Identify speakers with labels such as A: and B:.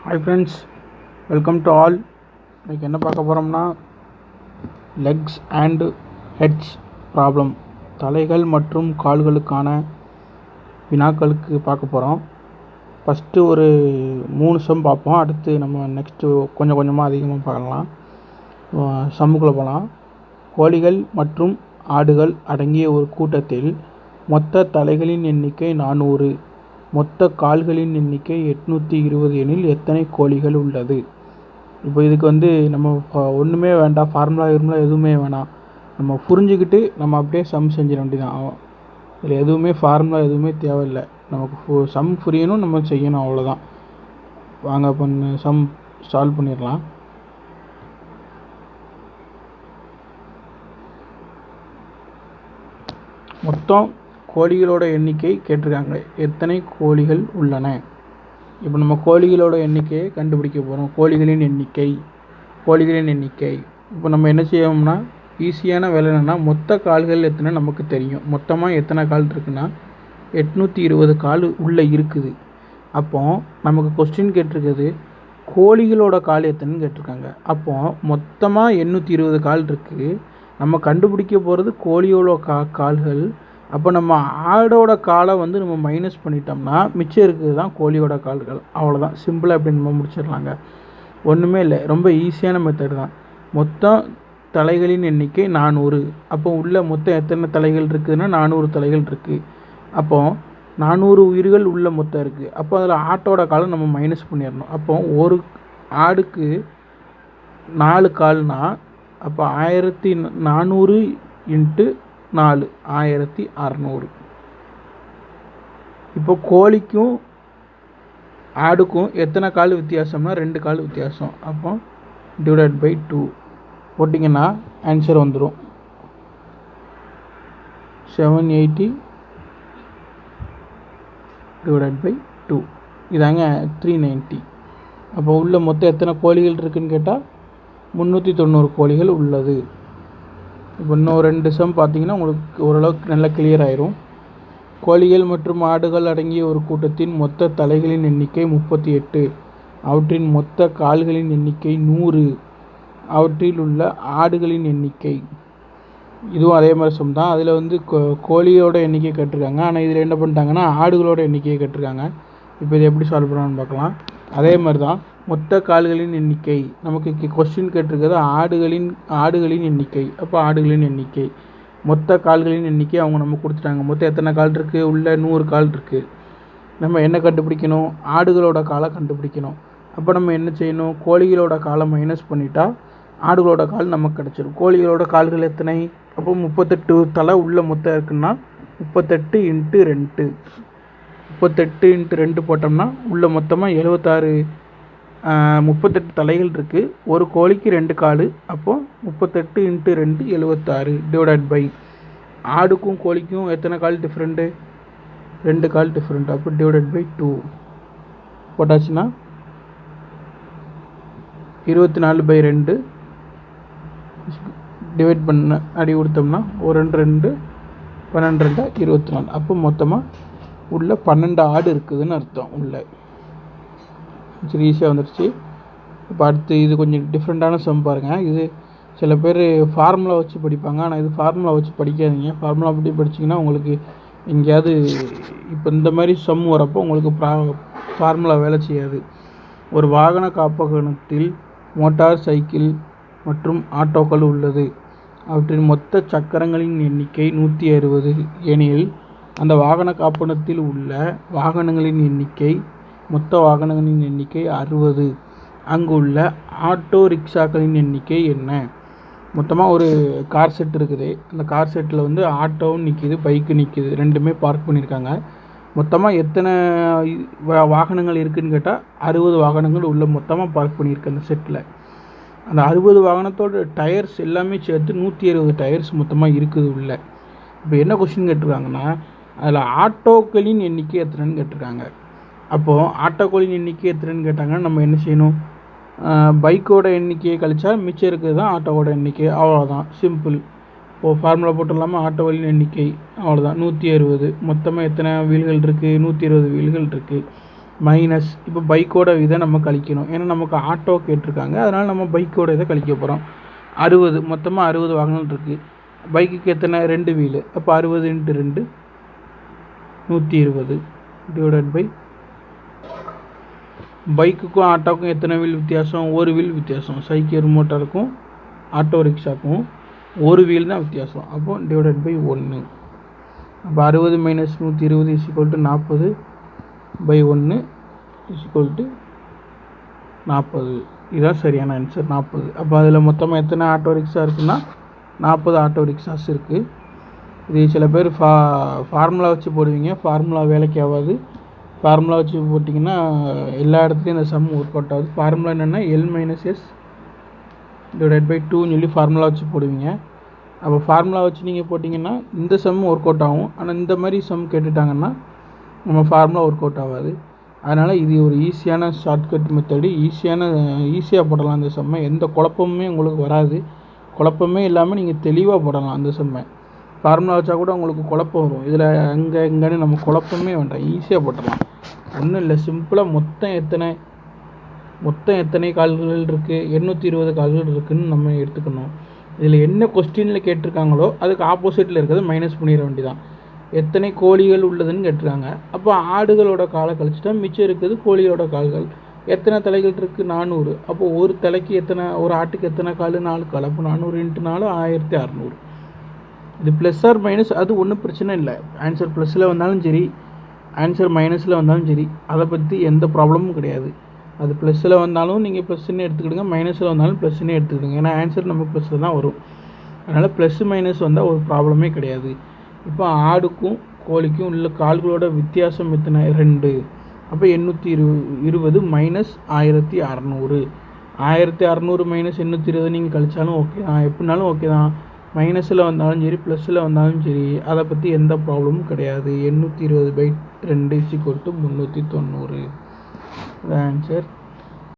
A: Hi friends, welcome to all. இன்றைக்கி என்ன பார்க்க போகிறோம்னா லெக்ஸ் அண்டு ஹெட்ஸ் ப்ராப்ளம், தலைகள் மற்றும் கால்களுக்கான வினாக்களுக்கு பார்க்க போகிறோம். ஃபஸ்ட்டு ஒரு 3 சம் பார்ப்போம். அடுத்து நம்ம நெக்ஸ்ட்டு கொஞ்சம் கொஞ்சமாக அதிகமாக பார்க்கலாம். சம்முக்குள்ளே போகலாம். கோழிகள் மற்றும் ஆடுகள் அடங்கிய ஒரு கூட்டத்தில் மொத்த தலைகளின் எண்ணிக்கை 400, மொத்த கால்களின் எண்ணிக்கை 820 எனில் எத்தனை கோழிகள் உள்ளது? இப்போ இதுக்கு நம்ம ஒன்றுமே வேண்டாம், ஃபார்முலா எதுவுமே வேணாம், நம்ம புரிஞ்சுக்கிட்டு நம்ம அப்படியே சம் செஞ்சிட வேண்டியதான். இதில் எதுவுமே ஃபார்முலா எதுவுமே தேவையில்லை, நமக்கு சம் புரியணும், நம்ம செய்யணும், அவ்வளோதான். வாங்க சம் சால்வ் பண்ணிடலாம். மொத்தம் கோழிகளோட எண்ணிக்கை கேட்டிருக்காங்க, எத்தனை கோழிகள் உள்ளன? இப்போ நம்ம கோழிகளோட எண்ணிக்கையை கண்டுபிடிக்க போகிறோம். கோழிகளின் எண்ணிக்கை இப்போ நம்ம என்ன செய்வோம்னா, ஈஸியான வேலை என்னென்னா, மொத்த கால்கள் எத்தனை நமக்கு தெரியும். மொத்தமாக எத்தனை கால் இருக்குன்னா 820 கால் உள்ளே இருக்குது. அப்போது நமக்கு கொஸ்டின் கேட்டிருக்குது கோழிகளோட கால் எத்தனைன்னு கேட்டிருக்காங்க. அப்போது மொத்தமாக 820 கால் இருக்குது. நம்ம கண்டுபிடிக்க போகிறது கோழியோட கால்கள். அப்போ நம்ம ஆடோட காலை நம்ம மைனஸ் பண்ணிட்டோம்னா மிச்சம் இருக்குது தான் கோழியோட கால்கள். அவ்வளோதான், சிம்பிளாக எப்படி நம்ம முடிச்சிடலாங்க. ஒன்றுமே இல்லை, ரொம்ப ஈஸியான மெத்தட் தான். மொத்தம் தலைகளின் எண்ணிக்கை 400. அப்போ உள்ள மொத்தம் எத்தனை தலைகள் இருக்குதுன்னா 400 தலைகள் இருக்குது. அப்போது 400 உயிர்கள் உள்ள மொத்தம் இருக்குது. அப்போ அதில் ஆட்டோட காலை நம்ம மைனஸ் பண்ணிடணும். அப்போ ஒரு ஆடுக்கு 4 கால்னா அப்போ 1400 × 4 1600. இப்போ கோழிக்கும் ஆடுக்கும் எத்தனை கால் வித்தியாசம்னா 2 கால் வித்தியாசம். அப்போ /2 போட்டிங்கன்னா ஆன்சர் வந்துடும் 780 /2. இதாங்க 390. அப்போ உள்ள மொத்தம் எத்தனை கோழிகள் இருக்குதுன்னு கேட்டால் 390 கோழிகள் உள்ளது. இப்போ இன்னும் 2 சம் பார்த்தீங்கன்னா உங்களுக்கு ஓரளவுக்கு நல்லா கிளியர் ஆயிரும். கோழிகள் மற்றும் ஆடுகள் அடங்கிய ஒரு கூட்டத்தின் மொத்த தலைகளின் எண்ணிக்கை 38, அவற்றின் மொத்த கால்களின் எண்ணிக்கை 100, அவற்றில் உள்ள ஆடுகளின் எண்ணிக்கை. இதுவும் அதே மாதிரி சம் தான். அதில் கோழியோட எண்ணிக்கை கேட்டிருக்காங்க, ஆனால் இதில் என்ன பண்ணிட்டாங்கன்னா ஆடுகளோட எண்ணிக்கையை கேட்டிருக்காங்க. இப்போ இதை எப்படி சால்வ் பண்ணலான்னு பார்க்கலாம். அதே மாதிரி தான் மொத்த கால்களின் எண்ணிக்கை நமக்கு கொஸ்டின் கேட்டிருக்கிறது ஆடுகளின் எண்ணிக்கை. அப்போ ஆடுகளின் எண்ணிக்கை, மொத்த கால்களின் எண்ணிக்கை அவங்க நம்ம கொடுத்துட்டாங்க. மொத்தம் எத்தனை கால் இருக்குது? உள்ள 100 கால் இருக்குது. நம்ம என்ன கண்டுபிடிக்கணும்? ஆடுகளோட காலை கண்டுபிடிக்கணும். அப்போ நம்ம என்ன செய்யணும்? கோழிகளோட காலை மைனஸ் பண்ணிட்டா ஆடுகளோட கால் நமக்கு கிடச்சிடும். கோழிகளோட கால்கள் எத்தனை? அப்போ 38 தலை உள்ள மொத்தம் இருக்குன்னா 38 × 2. 38 × 2 போட்டோம்னா உள்ள மொத்தமாக 76, 38 தலைகள் இருக்குது. ஒரு கோழிக்கு 2 கால். அப்போது 38 × 2 76 / ஆடுக்கும் கோழிக்கும் எத்தனை கால் டிஃப்ரெண்ட்டு? 2 கால் டிஃப்ரெண்ட். அப்போ /2 போட்டாச்சுன்னா 24/2 டிவைட் பண்ண அடி கொடுத்தோம்னா 1 2 12 24. அப்போ மொத்தமாக உள்ள 12 ஆடு இருக்குதுன்னு அர்த்தம். உள்ள சரி, ஈஸியாக வந்துடுச்சு. இப்போ அடுத்து இது கொஞ்சம் டிஃப்ரெண்ட்டான சம் பாருங்கள். இது சில பேர் ஃபார்முலா வச்சு படிப்பாங்க, ஆனால் இது ஃபார்முலா வச்சு படிக்காதீங்க. ஃபார்முலா படி படிச்சிங்கன்னா உங்களுக்கு எங்கேயாவது இப்போ இந்த மாதிரி சம் வரப்போ உங்களுக்கு ஃபார்முலா வேலை செய்யாது. ஒரு வாகன காப்பகத்தில் மோட்டார் சைக்கிள் மற்றும் ஆட்டோக்கள் உள்ளது. அவற்றின் மொத்த சக்கரங்களின் எண்ணிக்கை 160 எனில் அந்த வாகன காப்பகத்தில் உள்ள வாகனங்களின் எண்ணிக்கை, மொத்த வாகனங்களின் எண்ணிக்கை 60. அங்கு உள்ள ஆட்டோ ரிக்ஷாக்களின் எண்ணிக்கை என்ன? மொத்தமாக ஒரு கார் செட் இருக்குது. அந்த கார் செட்டில் ஆட்டோவும் நிற்கிது, பைக்கு நிற்கிது, ரெண்டுமே பார்க் பண்ணியிருக்காங்க. மொத்தமாக எத்தனை வாகனங்கள் இருக்குதுன்னு கேட்டால் 60 வாகனங்கள் உள்ள மொத்தமாக பார்க் பண்ணியிருக்கு அந்த செட்டில். அந்த 60 வாகனத்தோட டயர்ஸ் எல்லாமே சேர்த்து 160 டயர்ஸ் மொத்தமாக இருக்குது உள்ள. இப்போ என்ன கொஸ்டின் கேட்டிருக்காங்கன்னா, அதில் ஆட்டோக்களின் எண்ணிக்கை எத்தனைன்னு கேட்டிருக்காங்க. அப்போது ஆட்டோக்களின் எண்ணிக்கை எத்தனைன்னு கேட்டாங்கன்னா நம்ம என்ன செய்யணும்? பைக்கோட எண்ணிக்கையை கழிச்சா மிச்சம் இருக்குது தான் ஆட்டோவோட எண்ணிக்கை. அவ்வளோதான், சிம்பிள். இப்போது ஃபார்முலா போட்டுடலாமா? ஆட்டோக்களின் எண்ணிக்கை அவ்வளோதான் 160. மொத்தமாக எத்தனை வீல்கள் இருக்குது? 120 வீல்கள் இருக்குது. மைனஸ் இப்போ பைக்கோட இதை நம்ம கழிக்கணும். ஏன்னா நமக்கு ஆட்டோ கேட்டிருக்காங்க, அதனால் நம்ம பைக்கோட இதை கழிக்க போகிறோம். 60 மொத்தமாக 60 வாகனங்கள் இருக்குது. பைக்குக்கு எத்தனை 2 வீலு, அப்போ 60 × 2 120 டிவைடட் பை பைக்குக்கும் ஆட்டோவுக்கும் எத்தனை வீல் வித்தியாசம், ஒரு வீல் வித்தியாசம். சைக்கிள் மோட்டாருக்கும் ஆட்டோ ரிக்ஷாக்கும் ஒரு வீல் தான் வித்தியாசம். அப்போ டிவைடட் பை 1. அப்போ 60 - 120 = 40 பை 1 = 40. இதுதான் சரியான ஆன்சர் 40. அப்போ அதில் மொத்தமாக எத்தனை ஆட்டோ ரிக்ஷா இருக்குன்னா 40 ஆட்டோ ரிக்ஷாஸ் இருக்குது. இது சில பேர் ஃபார்முலா வச்சு போடுவீங்க, ஃபார்முலா வேலைக்கு ஆகாது. ஃபார்முலா வச்சு போட்டிங்கன்னா எல்லா இடத்துலையும் இந்த சம் ஒர்க் அவுட் ஆகுது. ஃபார்முலா என்னென்னா L - S டிவைடட் பை 2ன்னு சொல்லி ஃபார்முலா வச்சு போடுவீங்க. அப்போ ஃபார்முலா வச்சு நீங்கள் போட்டிங்கன்னா இந்த சம் ஒர்க் அவுட் ஆகும். ஆனால் இந்த மாதிரி சம் கேட்டுட்டாங்கன்னா நம்ம ஃபார்முலா ஒர்க் அவுட் ஆகாது. அதனால் இது ஒரு ஈஸியான ஷார்ட்கட் மெத்தடு. ஈஸியாக போடலாம் இந்த செம்மை. எந்த குழப்பமுமே உங்களுக்கு வராது. குழப்பமே இல்லாமல் நீங்கள் தெளிவாக போடலாம் அந்த செம்மை. ஃபார்முலா வச்சா கூட உங்களுக்கு குழப்பம் வரும். இதில் இங்கேன்னு நம்ம குழப்பமே வேண்டாம், ஈஸியாக போட்டுடலாம். ஒன்றும் இல்லை, சிம்பிளாக மொத்தம் எத்தனை கால்கள் இருக்குது, 820 கால்கள் இருக்குதுன்னு நம்ம எடுத்துக்கணும். இதில் என்ன கொஸ்டினில் கேட்டிருக்காங்களோ அதுக்கு ஆப்போசிட்டில் இருக்கிறத மைனஸ் பண்ணிட வேண்டியதான். எத்தனை கோழிகள் உள்ளதுன்னு கேட்டிருக்காங்க. அப்போ ஆடுகளோட காலை கழிச்சிட்டா மிச்சம் இருக்குது கோழியோட கால்கள். எத்தனை தலைகள் இருக்குது, 400. அப்போ ஒரு தலைக்கு ஒரு ஆட்டுக்கு எத்தனை கால், 4 கால். அப்போ 400 × 4 1600. இது ப்ளஸ் ஆர் மைனஸ், அது ஒன்றும் பிரச்சனை இல்லை. ஆன்சர் ப்ளஸில் வந்தாலும் சரி, ஆன்சர் மைனஸில் வந்தாலும் சரி, அதை பற்றி எந்த ப்ராப்ளமும் கிடையாது. அது ப்ளஸில் வந்தாலும் நீங்கள் ப்ளஸ்ன்னு எடுத்துக்கிடுங்க, மைனஸில் வந்தாலும் ப்ளஸ்ன்னே எடுத்துக்கிடுங்க. ஏன்னா ஆன்சர் நமக்கு ப்ளஸில் தான் வரும். அதனால் ப்ளஸ் மைனஸ் வந்தால் ஒரு ப்ராப்ளமே கிடையாது. இப்போ ஆடுக்கும் கோழிக்கும் உள்ள கால்களோட வித்தியாசம் எத்தனை, 2. அப்போ 820 - 1600. 1600 - 820 நீங்கள் கழிச்சாலும் ஓகே தான், எப்படினாலும் ஓகே தான். மைனஸில் வந்தாலும் சரி, ப்ளஸில் வந்தாலும் சரி, அதை பற்றி எந்த ப்ராப்ளமும் கிடையாது. 820/2 = 390. ஆன்சர்